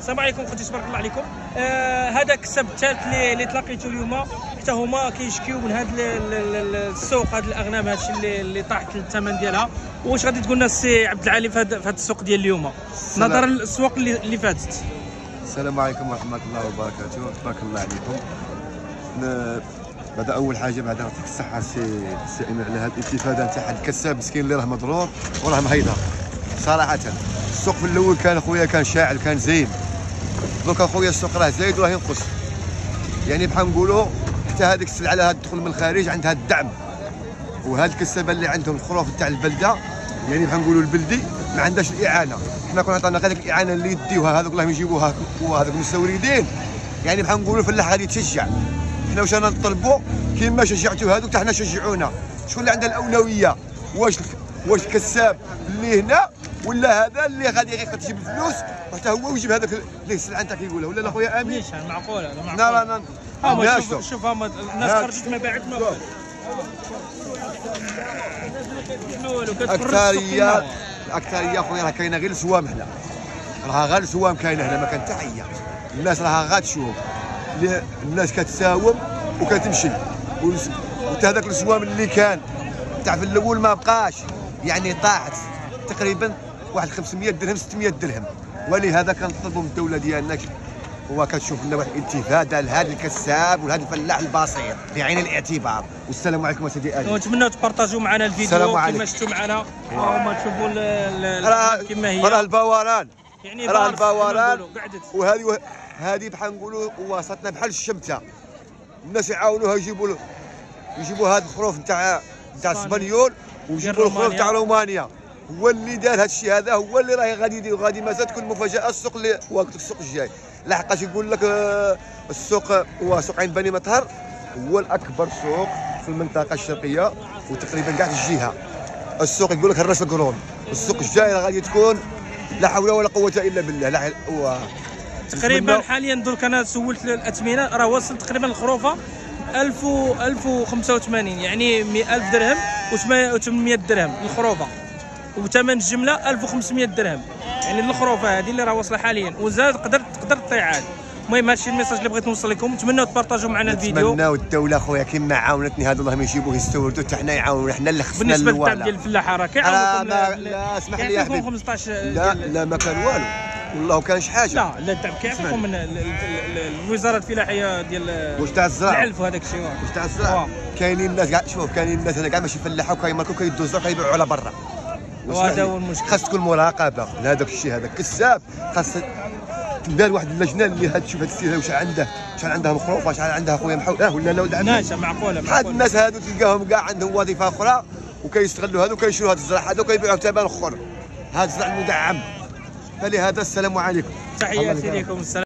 السلام عليكم خوتي، تبارك الله عليكم. هذا الكسب الثالث اللي تلاقيتو اليوم، حتى هما كيشكيو من هذا السوق، هذه الاغنام، هذا الشيء اللي طاحت الثمن ديالها. واش غادي تقول لنا السي عبد العالي في هذا السوق ديال اليوم نظرا للاسواق اللي فاتت؟ السلام عليكم ورحمه الله وبركاته. تبارك الله عليكم. بعد اول حاجه بعد يعطيك الصحه سي ايمن على هذه الاستفاده نتاع هذا الكساب مسكين اللي راه مضرور وراه مهيضر صراحه. السوق في الاول كان خويا كان شاعل كان زين، دوكا خويا السوق راه زايد وراه ينقص، يعني بحال نقولوا حتى هذيك السلعه اللي تدخل من الخارج عندها الدعم، وهاد الكسابه اللي عندهم الخروف تاع البلده يعني بحال نقولوا البلدي ما عندهاش الاعانه. حنا كنا عطانا غير ديك الاعانه اللي يديوها هذوك اللي يجيبوها وهذوك المستوردين، يعني بحال نقولوا الفلاح غادي يتشجع. حنا واش رانا نطلبوا كيما شجعتوا هذوك حتى حنا شجعونا. شكون اللي عنده الاولويه؟ واش الكساب اللي هنا ولا هذا اللي غادي غير تجيب الفلوس حتى هو ويجيب هذاك اللي السلعه انت كيقولها؟ ولا لا خويا امين؟ معقوله لا رانا شوف الناس خرجت ما باعت ما والو. الاكثريه خويا راه كاينه غير السوام. هنا راه غير السوام كاينه هنا، ما كان حتى حيه. الناس راها غاتشوف، الناس كتساوم وكتمشي، وحتى هذاك السوام اللي كان تاع في الاول ما بقاش، يعني طاحت تقريبا واحد 500 درهم 600 درهم. ولهذا كنطلبوا من الدوله ديالنا هو كتشوف لنا واحد الانتفاضه لهذا الكساب ولهذا الفلاح البسيط بعين الاعتبار. والسلام عليكم سيدي علي. ونتمنوا تبارطاجوا معنا الفيديو كما شفتوا معنا، وما تشوفوا كما هي. راه البواران، يعني راه البواران، وهذه بحال نقولوا وسطنا بحال الشمته. الناس يعاونوها يجيبوا هذا الخروف نتاع اسبانيول ويجيبوا الخروف تاع رومانيا. هو اللي دار هذا الشيء، هذا هو اللي راه غادي يدير، وغادي مازال تكون مفاجاه السوق اللي وقت السوق الجاي. لحقاش يقول لك السوق هو سوق عين بني مطهر هو الاكبر سوق في المنطقه الشرقيه وتقريبا كاع الجهه. السوق يقول لك هرس القرون. السوق الجاي راه غادي تكون لا حول ولا قوه الا بالله. تقريبا حاليا درك انا سولت الاثمنه راه وصل تقريبا الخروفه 1085، يعني 1000 درهم و800 درهم الخروفه، وثمن الجمله 1500 درهم، يعني الخروفه هذه اللي راه واصله حاليا، وزاد قدرت تطيع عاد. المهم هادشي الميساج اللي بغيت نوصل لكم، نتمنوا تبارطاجوا معنا الفيديو. نتمناو الدوله خويا كما عاونتني هذو اللهم يجيبوه يستوردوا حتى حنا يعاونونا، حنا اللي خصنا بالنسبه للدعم ديال الفلاحه راه كيعاونوكم. لا اسمح لي يا حبيبي 15 لا ما كان والو والله كان شي حاجه. لا الدعم كيعطيكم من الوزاره الفلاحيه ديال واش تاع الزراعه العلف وهذاك الشيء. واش تاع الزراعه كاينين الناس كاع، شوف كاينين الناس هنا كاع ماشي فلاحه وكيماركوا كيدوزوا كيبيعوا على برا. وهذا هو المشكل. خاص تكون مراقبه لهذاك الشيء. هذا كذاب، خاص تدار واحد اللجنه اللي تشوف هذا السيد واش عنده، شحال عندها مخروفه، شحال عندها خويا محاول ولا لا ودعم. ماشي معقوله. بحال الناس هادو تلقاهم كاع عندهم وظيفه اخرى وكيستغلوا هذو وكيشروا هذا الزرع هذا وكيبيعوه ثمن اخر. هذا الزرع المدعم. فلهذا السلام عليكم. تحياتي لكم. السلام.